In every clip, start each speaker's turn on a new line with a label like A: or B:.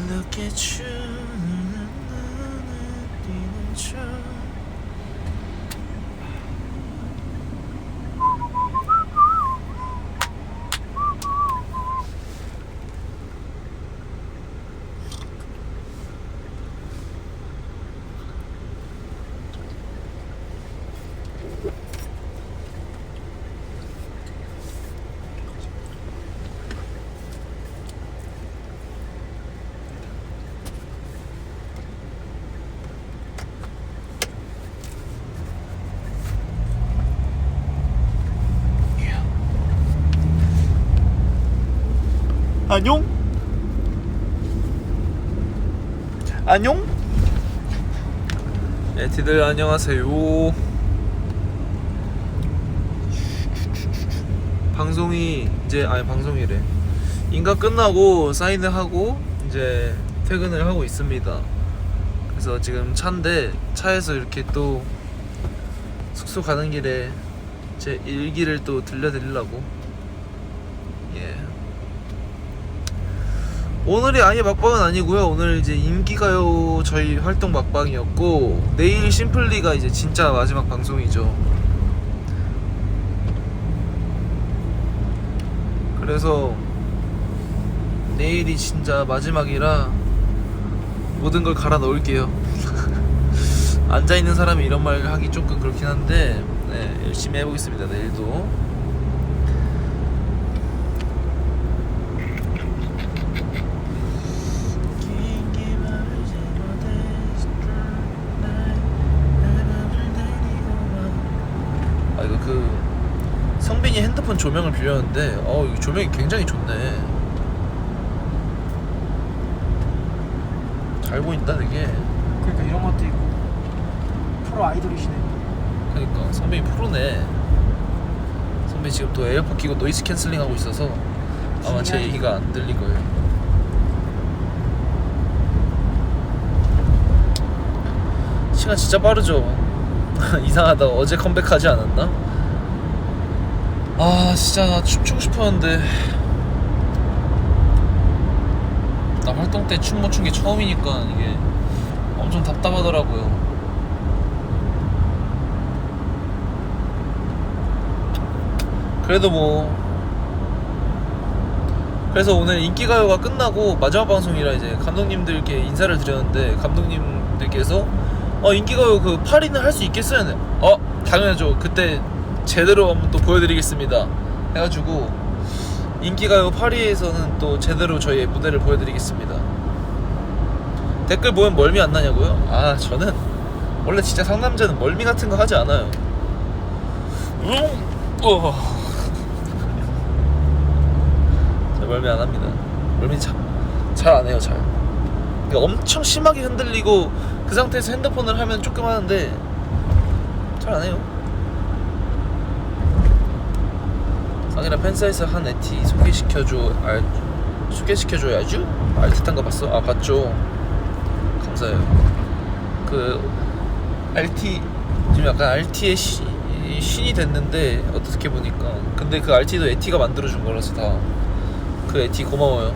A: 늦게 추는 눈을 뜨는 중 안녕? 안녕? 에티들 안녕하세요. 방송이 이제 방송이래. 인가 끝나고 사인을 하고 이제 퇴근을 하고 있습니다. 그래서 지금 차인데 차에서 이렇게 또 숙소 가는 길에 제 일기를 또 들려드리려고. 예. 오늘이 아예 막방은 아니고요. 오늘 이제 인기가요 저희 활동 막방이었고 내일 심플리가 이제 진짜 마지막 방송이죠. 그래서 내일이 진짜 마지막이라 모든 걸 갈아 넣을게요. 앉아있는 사람이 이런 말 하기 조금 그렇긴 한데 네, 열심히 해보겠습니다. 내일도. 이거 성빈이 핸드폰 조명을 빌렸는데 이거 조명이 굉장히 좋네. 잘 보인다 되게.
B: 그러니까 이런 것도 있고 프로 아이돌이시네.
A: 그러니까 성빈이 프로네. 성빈이 지금 또 에어팟 끼고 노이즈 캔슬링 하고 있어서 아마 제 얘기가 안 들릴 거예요. 시간 진짜 빠르죠. 이상하다. 어제 컴백하지 않았나? 진짜 나 춤추고 싶었는데 나 활동 때 춤 못 춘 게 처음이니까 이게 엄청 답답하더라고요. 그래서 오늘 인기가요가 끝나고 마지막 방송이라 이제 감독님들께 인사를 드렸는데 감독님들께서 인기가요 그 파리는 할 수 있겠어요? 당연하죠. 그때 제대로 한번 또 보여드리겠습니다 해가지고 인기가요 파리에서는 또 제대로 저희의 무대를 보여드리겠습니다. 댓글 보면 멀미 안 나냐고요? 저는 원래 진짜 상남자는 멀미 같은 거 하지 않아요. 저 멀미 안 합니다. 멀미 잘 안 해요. 잘. 그러니까 엄청 심하게 흔들리고 그 상태에서 핸드폰을 하면 조금 하는데 잘 안 해요. 상이라 팬사에서 한 에티 소개시켜줘야죠? 알티탄 거 봤어? 봤죠. 감사해요. 그 RT 지금 약간 RT의 신이 됐는데 어떻게 보니까 근데 그 RT도 에티가 만들어준 거라서 다 그 에티 고마워요.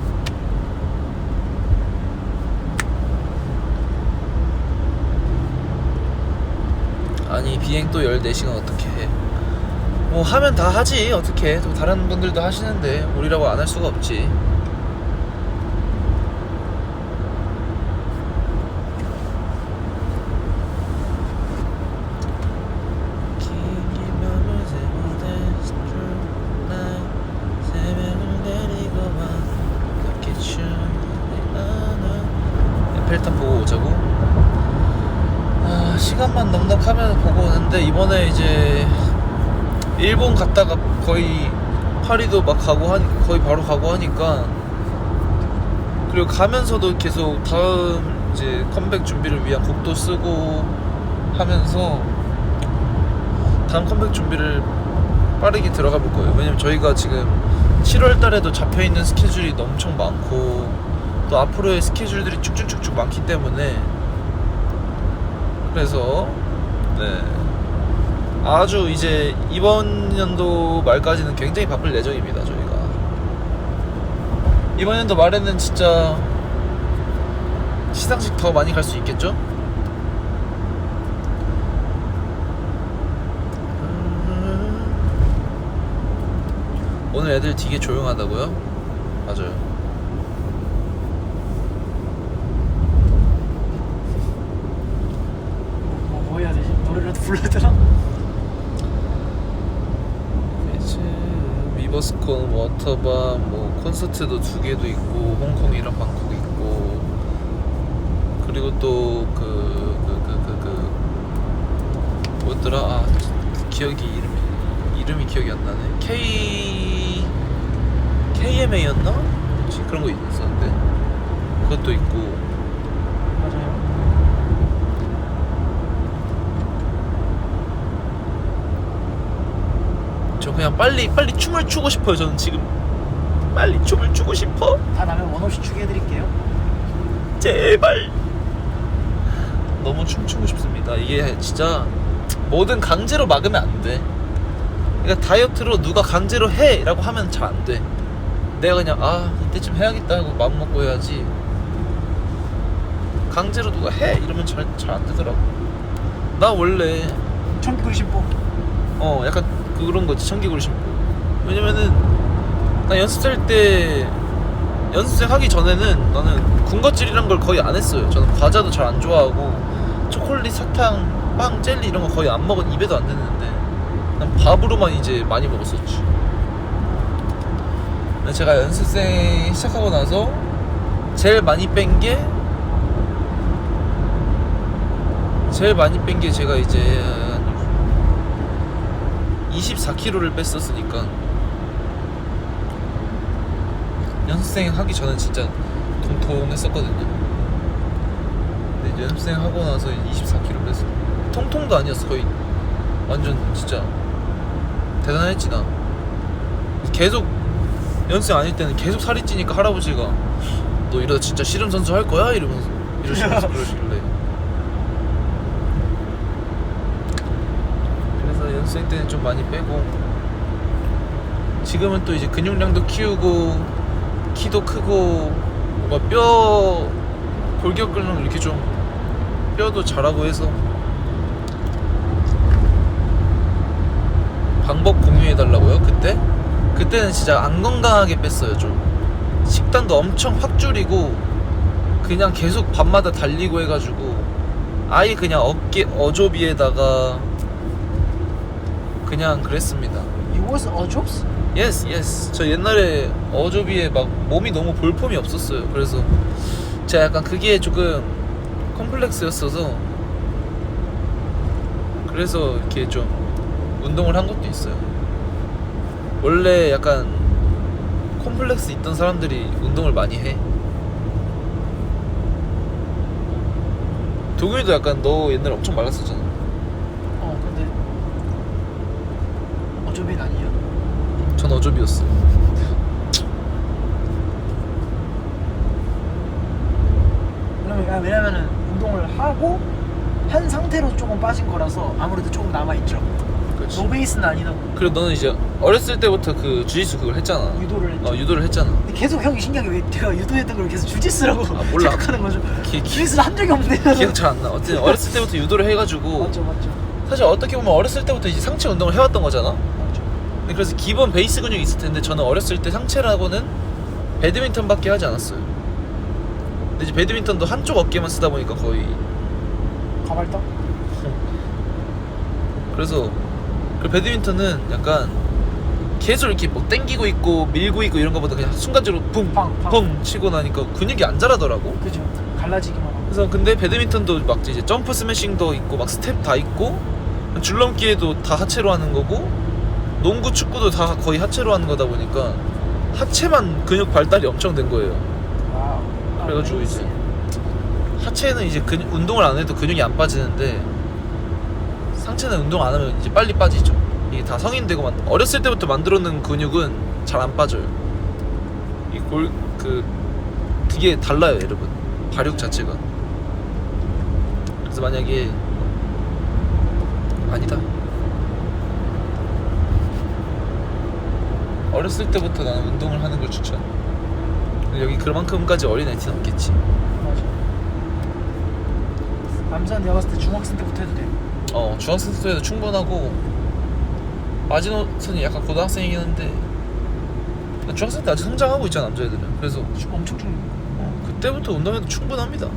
A: 아니 비행 또 14시간 어떻게 해. 뭐 하면 다 하지. 어떻게 또 다른 분들도 하시는데 우리라고 안 할 수가 없지. 에펠탑 보고 오자고? 시간만 넉넉하면 보고 오는데 이번에 이제 일본 갔다가 거의 파리도 막 가고 거의 바로 가고 하니까 그리고 가면서도 계속 다음 이제 컴백 준비를 위한 곡도 쓰고 하면서 다음 컴백 준비를 빠르게 들어가 볼 거예요. 왜냐면 저희가 지금 7월 달에도 잡혀있는 스케줄이 엄청 많고 또 앞으로의 스케줄들이 쭉쭉쭉쭉 많기 때문에 그래서 네 아주 이제 이번 연도 말까지는 굉장히 바쁠 예정입니다. 저희가 이번 연도 말에는 진짜 시상식 더 많이 갈 수 있겠죠? 오늘 애들 되게 조용하다고요? 맞아요.
B: 뭐 해야 되지? 노래라도 불러야 되나?
A: 리버스콘, 워터밤, 뭐 콘서트도 2개도 있고 홍콩이랑 방콕 있고 그리고 또 뭐였더라? 아 기억이 이름이 기억이 안 나네. KMA였나? 혹시 그런 거 있었는데 그것도 있고.
B: 맞아요.
A: 저 그냥 빨리 춤을 추고 싶어요. 저는 지금 빨리 춤을 추고 싶어.
B: 다 나면 원 없이 추게 해드릴게요.
A: 제발. 너무 춤추고 싶습니다. 이게 진짜 뭐든 강제로 막으면 안 돼. 그러니까 다이어트로 누가 강제로 해 라고 하면 잘 안 돼. 내가 그냥 이때쯤 해야겠다 하고 마음 먹고 해야지. 강제로 누가 해 이러면 잘 안 되더라고. 나 원래
B: 청기구리 신고.
A: 약간 그런 거지. 청개구리 신고. 왜냐면은 나 연습생 하기 전에는 나는 군것질이란 걸 거의 안 했어요. 저는 과자도 잘 안 좋아하고 초콜릿, 사탕, 빵, 젤리 이런 거 거의 안 먹은 입에도 안 됐는데 난 밥으로만 이제 많이 먹었었지. 제가 연습생 시작하고 나서 제일 많이 뺀 게 제가 이제 24kg를 뺐었으니까 연습생 하기 전엔 진짜 통통했었거든요. 근데 이제 연습생 하고 나서 24kg 뺐어. 통통도 아니었어. 거의 완전 진짜 대단했지 나. 계속 연습생 아닐 때는 계속 살이 찌니까 할아버지가 너 이러다 진짜 씨름 선수 할 거야? 이러시면서 그러시길래. 그래서 연습생 때는 좀 많이 빼고 지금은 또 이제 근육량도 키우고 키도 크고 뭔가 뼈 골격근을 이렇게 좀 뼈도 자라고 해서 방법 공유해달라고요? 그때는 진짜 안 건강하게 뺐어요. 좀 식단도 엄청 확 줄이고 그냥 계속 밤마다 달리고 해가지고 아예 그냥 어조비에다가 그냥 그랬습니다.
B: You was a jobs?
A: Yes. 저 옛날에 어조비에 막 몸이 너무 볼품이 없었어요. 그래서 제가 약간 그게 조금 컴플렉스였어서 그래서 이렇게 좀 운동을 한 것도 있어요. 원래 약간 콤플렉스 있던 사람들이 운동을 많이 해. 도균이도 약간 너 옛날에 엄청 말랐었잖아.
B: 근데 어쩌면 아니에요.
A: 전 어조비였어.
B: 왜냐면은 운동을 하고 한 상태로 조금 빠진 거라서 아무래도 조금 남아있죠.
A: 그렇지.
B: 노베이스는 아니라고.
A: 그리고 너는 이제 어렸을 때부터 그 주짓수 그걸 했잖아.
B: 유도를 했죠.
A: 유도를 했잖아.
B: 근데 계속 형이 신기하게 왜 제가 유도했던 걸 계속 주짓수라고
A: 몰라.
B: 생각하는 거죠.
A: 기-
B: 주짓수를 한 적이 없네요.
A: 기억 잘 안 나. 어쨌든 어렸을 때부터 유도를 해가지고
B: 맞죠.
A: 사실 어떻게 보면 어렸을 때부터 이제 상체 운동을 해왔던 거잖아.
B: 맞죠.
A: 근데 그래서 기본 베이스 근육이 있을 텐데 저는 어렸을 때 상체라고는 배드민턴밖에 하지 않았어요. 근데 이제 배드민턴도 한쪽 어깨만 쓰다 보니까 거의
B: 가발떡?
A: 그래서 그 배드민턴은 약간 계속 이렇게 뭐 땡기고 있고 밀고 있고 이런 거보다 그냥 순간적으로
B: 팡.
A: 붕 치고 나니까 근육이 안 자라더라고.
B: 그죠. 갈라지기만 하고.
A: 그래서 근데 배드민턴도 막 이제 점프 스매싱도 있고 막 스텝 다 있고 줄넘기에도 다 하체로 하는 거고 농구 축구도 다 거의 하체로 하는 거다 보니까 하체만 근육 발달이 엄청 된 거예요.
B: 와우.
A: 그래가지고 이제 하체는 이제 운동을 안 해도 근육이 안 빠지는데 상체는 운동 안 하면 이제 빨리 빠지죠. 이게 다 성인 되고 어렸을 때부터 만들어놓은 근육은 잘 안 빠져요. 그게 달라요, 여러분. 발육 자체가. 그래서 만약에 아니다. 어렸을 때부터 나는 운동을 하는 걸 추천. 여기 그만큼까지 어린 애티는 없겠지.
B: 맞아. 남자는 내가 봤을 때 중학생 때부터 해도 돼.
A: 중학생 때도 충분하고 마지노선이 약간 고등학생이긴 한데 중학생 때 아직 성장하고 있잖아 남자애들은. 그래서
B: 엄청 좀
A: 그때부터 운동해도 충분합니다.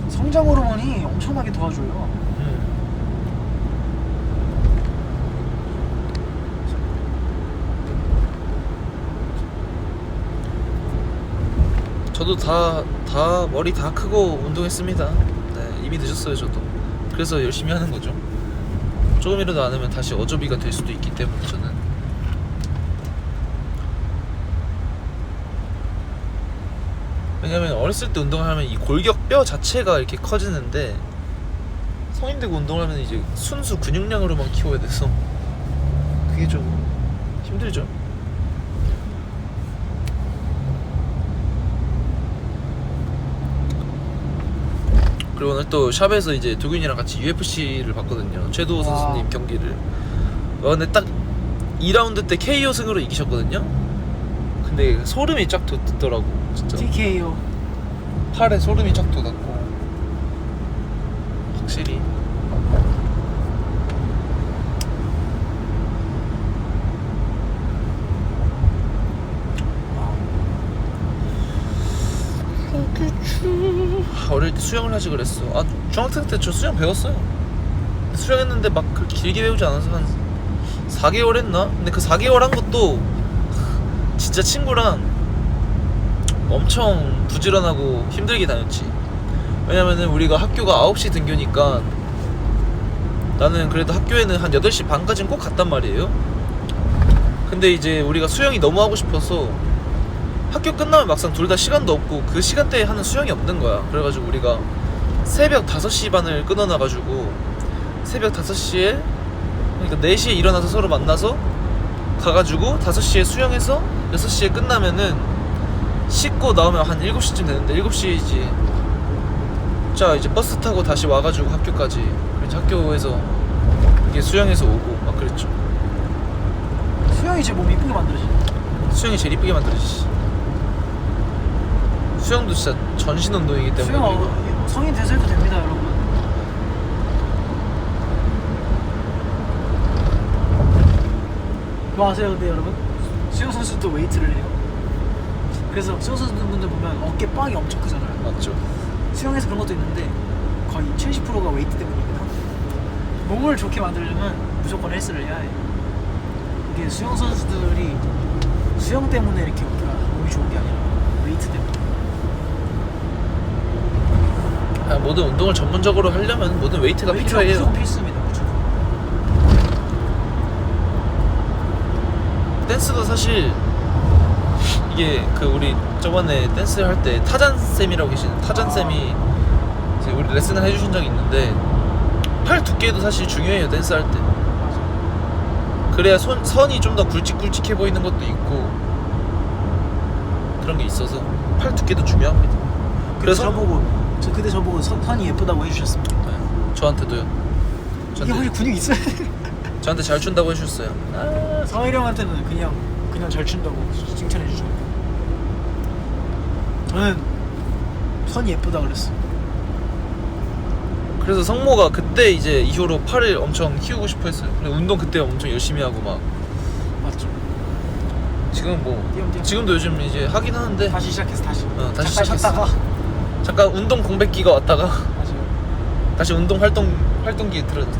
B: 성장 호르몬이 엄청나게 도와줘요.
A: 저도 다 머리 다 크고 운동했습니다. 네, 이미 늦었어요 저도. 그래서 열심히 하는 거죠. 조금이라도 안 하면 다시 어조비가 될 수도 있기 때문에 저는. 왜냐면 어렸을 때 운동을 하면 이 골격뼈 자체가 이렇게 커지는데 성인 되고 운동을 하면 이제 순수 근육량으로만 키워야 돼서 그게 좀 힘들죠. 그리고 오늘 또 샵에서 이제 도균이랑 같이 UFC를 봤거든요. 최도호 선수님 경기를. 근데 딱 2라운드 때 KO 승으로 이기셨거든요. 근데 소름이 쫙 돋더라고 진짜.
B: TKO.
A: 팔에 소름이 쫙 돋았고 확실히. 어릴 때 수영을 하지 그랬어. 중학생 때 저 수영 배웠어요. 수영했는데 막 그렇게 길게 배우지 않아서 한 4개월 했나? 근데 그 4개월 한 것도 진짜 친구랑 엄청 부지런하고 힘들게 다녔지. 왜냐면은 우리가 학교가 9시 등교니까 나는 그래도 학교에는 한 8시 반까지는 꼭 갔단 말이에요. 근데 이제 우리가 수영이 너무 하고 싶어서 학교 끝나면 막상 둘 다 시간도 없고 그 시간대에 하는 수영이 없는 거야. 그래가지고 우리가 새벽 5시 반을 끊어놔가지고 새벽 5시에 그러니까 4시에 일어나서 서로 만나서 가가지고 5시에 수영해서 6시에 끝나면은 씻고 나오면 한 7시쯤 되는데 7시이지. 자 이제 버스 타고 다시 와가지고 학교까지. 그래서 학교에서 이게 수영해서 오고 막 그랬죠.
B: 수영이 제 몸 이쁘게 만들어지.
A: 수영이 제일 이쁘게 만들어지지. 수영도 진짜 전신 운동이기 때문에.
B: 수영 성인 돼서 해도 됩니다, 여러분. 그거 아세요, 근데 여러분? 수영 선수도 웨이트를 해요. 그래서 수영 선수분들 보면 어깨 빵이 엄청 크잖아요.
A: 맞죠.
B: 수영에서 그런 것도 있는데 거의 70%가 웨이트 때문입니다. 몸을 좋게 만들려면 무조건 헬스를 해야 해. 이게 수영 선수들이 수영 때문에 이렇게 어깨가 몸이 좋은 게 아니라 웨이트 때문에.
A: 모든 운동을 전문적으로 하려면 모든 웨이트가 필요해요.
B: 무조건 필수입니다. 무조건.
A: 댄스도 사실 이게 그 우리 저번에 댄스 할 때 타잔 쌤이라고 계시는 타잔 쌤이 이제 우리 레슨을 해주신 적이 있는데 팔 두께도 사실 중요해요 댄스 할 때. 그래야 선이 좀 더 굵직굵직해 보이는 것도 있고 그런 게 있어서 팔 두께도 중요합니다. 그래서
B: 그때 저보고 선이 예쁘다고 해주셨습니다.
A: 네, 저한테도요.
B: 이게 혹시 근육 있어야 돼?
A: 저한테 잘 춘다고 해주셨어요.
B: 성일이 형한테는 그냥 잘 춘다고 칭찬해 주죠. 저는 선이 예쁘다 그랬어.
A: 그래서 성모가 그때 이제 이후로 팔을 엄청 키우고 싶어 했어요. 운동 그때 엄청 열심히 하고 막.
B: 맞죠.
A: 지금 뭐
B: 띄엄띄엄.
A: 지금도 요즘 이제 하긴 하는데
B: 다시 시작했어. 다시
A: 다시
B: 잠깐
A: 시작했어.
B: 쉬었다가.
A: 잠깐 운동 공백기가 왔다가
B: 맞아요.
A: 다시 운동 활동기에 들어갔지.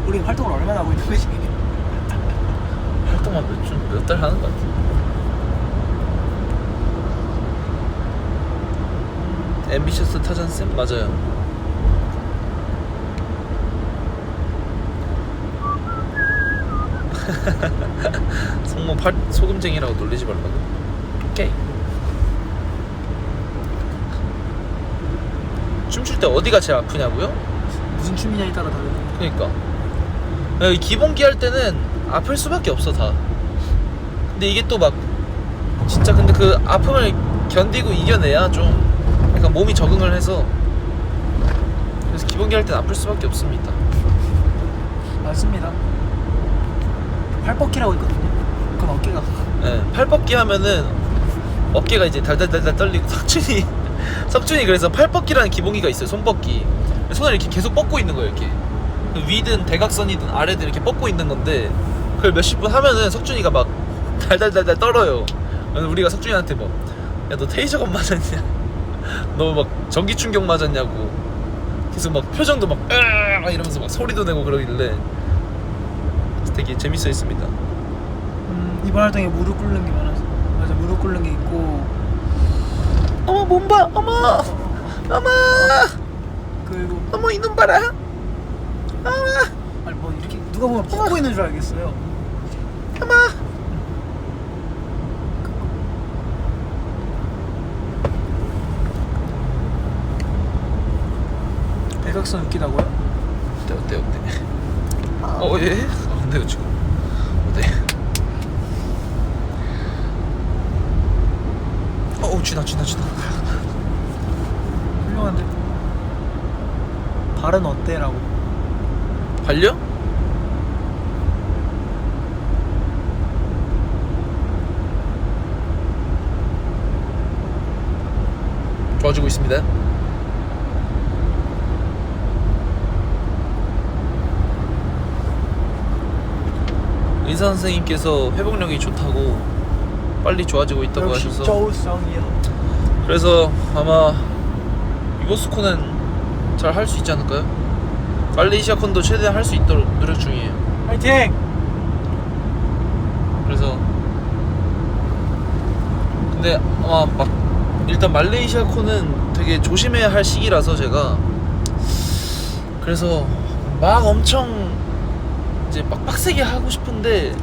B: 우리 활동을 얼마나 하고 있는 거지?
A: 활동만 몇 달 하는 것 같아. 앰비셔스 타잔 쌤 맞아요. 성모 소금쟁이라고 놀리지 말라고. 오케이. 춤출 때 어디가 제일 아프냐고요?
B: 무슨 춤이냐에 따라 다르네.
A: 그러니까 기본기 할 때는 아플 수밖에 없어 다. 근데 이게 또 막 진짜 근데 그 아픔을 견디고 이겨내야 좀 약간 몸이 적응을 해서 그래서 기본기 할 때는 아플 수밖에 없습니다.
B: 맞습니다. 팔뻗기라고 있거든요. 그건 어깨가.
A: 네, 팔 뻗기 하면은 어깨가 이제 달달달달 떨리고 탁춘이 석준이 그래서 팔 뻗기라는 기본기가 있어요. 손 뻗기. 손을 이렇게 계속 뻗고 있는 거예요. 이렇게 위든 대각선이든 아래든 이렇게 뻗고 있는 건데 그걸 몇십 분 하면은 석준이가 막 달달달달 떨어요. 그래서 우리가 석준이한테 뭐 야 너 테이저건 맞았냐? 너 막 전기 충격 맞았냐고 계속 막 표정도 막 이러면서 막 소리도 내고 그러길래 되게 재밌어 했습니다.
B: 이번 활동에 무릎 꿇는 게 많아서. 맞아, 무릎 꿇는 게 있고.
A: 어머 몸 봐, 어머 어머
B: 그리고
A: 어머 이놈 봐라.
B: 아니 뭐 이렇게 누가 보면 뻗고 있는 줄 알겠어요.
A: 어머
B: 대각선 웃기다고요?
A: 어때? 예? 안 돼요 지금. 어때? 지나.
B: 훌륭한데. 발은 어때? 라고.
A: 발려? 좋아지고 있습니다. 의사 선생님께서 회복력이 좋다고 빨리 좋아지고 있다고
B: 역시
A: 하셔서
B: 저우성이요.
A: 그래서 아마 이보스콘은 잘 할 수 있지 않을까요? 말레이시아콘도 최대한 할 수 있도록 노력 중이에요.
B: 파이팅!
A: 그래서 근데 아마 막 일단 말레이시아콘은 되게 조심해야 할 시기라서 제가 그래서 막 엄청 이제 막 빡세게 하고 싶은데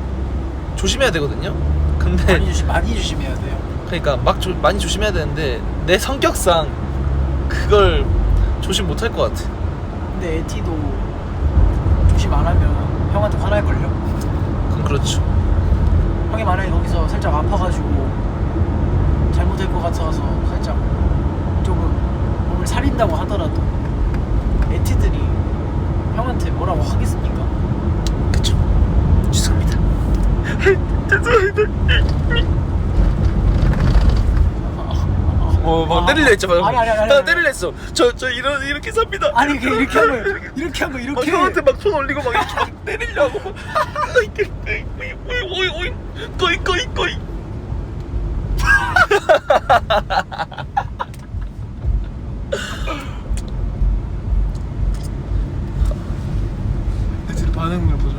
A: 조심해야 되거든요. 근데
B: 많이 조심해야 돼요.
A: 그러니까 막 많이 조심해야 되는데 내 성격상 그걸 조심 못할 것 같아.
B: 근데 에티도 조심 안 하면 형한테 화날걸요?
A: 그럼 그렇죠.
B: 형이 만약에 거기서 살짝 아파가지고 잘못될 것 같아서 살짝 조금 몸을 살린다고 하더라도 에티들이 형한테 뭐라고 하겠습니까?
A: 그쵸. 죄송합니다. 죄송합니다. 막 때리려 했죠.
B: 아니.
A: 나 때리려 했어. 저 이렇게 삽니다.
B: 아니 이렇게 한 거예요. 이렇게 한 거 이렇게.
A: 형한테 막 손 올리고 막 이렇게 막 때리려고. 거이.
B: 애들 반응을 보자.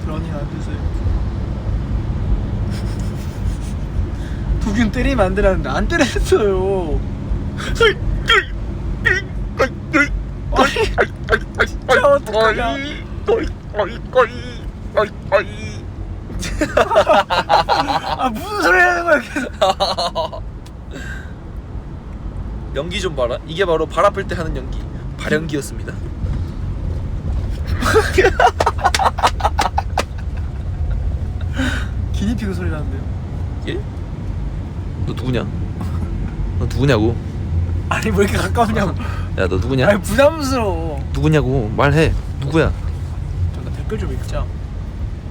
B: 런이 안 되세요. 두균 때리면 안 되라는데 안 때렸어요. 진짜 어떡하냐. 아 무슨 소리 하는 거야 계속.
A: 연기 좀 봐라. 이게 바로 발 아플 때 하는 연기. 발연기였습니다.
B: 기니피그 소리 나는데요.
A: 예? 너 누구냐? 너 누구냐고?
B: 아니 뭐 이렇게 가까우냐고.
A: 야 너 누구냐?
B: 아니 부담스러워.
A: 누구냐고 말해. 누구야?
B: 잠깐 댓글 좀 읽자.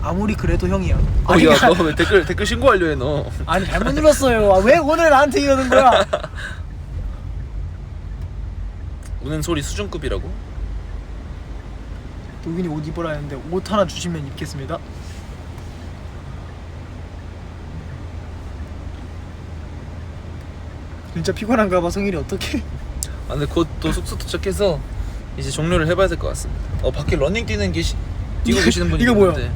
B: 아무리 그래도 형이야.
A: 야 너 왜 댓글 신고하려 해 너?
B: 아니 잘못 눌렀어요. 아, 왜 오늘 나한테 이러는 거야?
A: 우는 소리 수준급이라고?
B: 도균이 옷 입으라 했는데 옷 하나 주시면 입겠습니다. 진짜 피곤한가 봐 성일이. 어떡해?
A: 아 근데 곧 또 숙소 도착해서 이제 종료를 해봐야 될 것 같습니다. 밖에 러닝 뛰고 계시는 분이
B: 이거 뭐야?
A: 있는데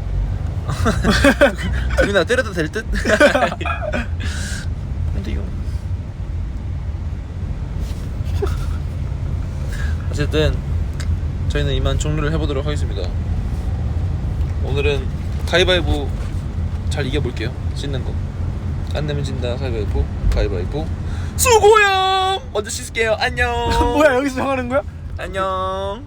A: 우리나 때려도 될 듯? 근데 이거 어쨌든 저희는 이만 종료를 해보도록 하겠습니다. 오늘은 가위바위보 잘 이겨볼게요. 씻는 거 안 내면 진다. 가위바위보 수고요. 먼저 씻을게요. 안녕.
B: 뭐야 여기서 정하는 거야?
A: 안녕.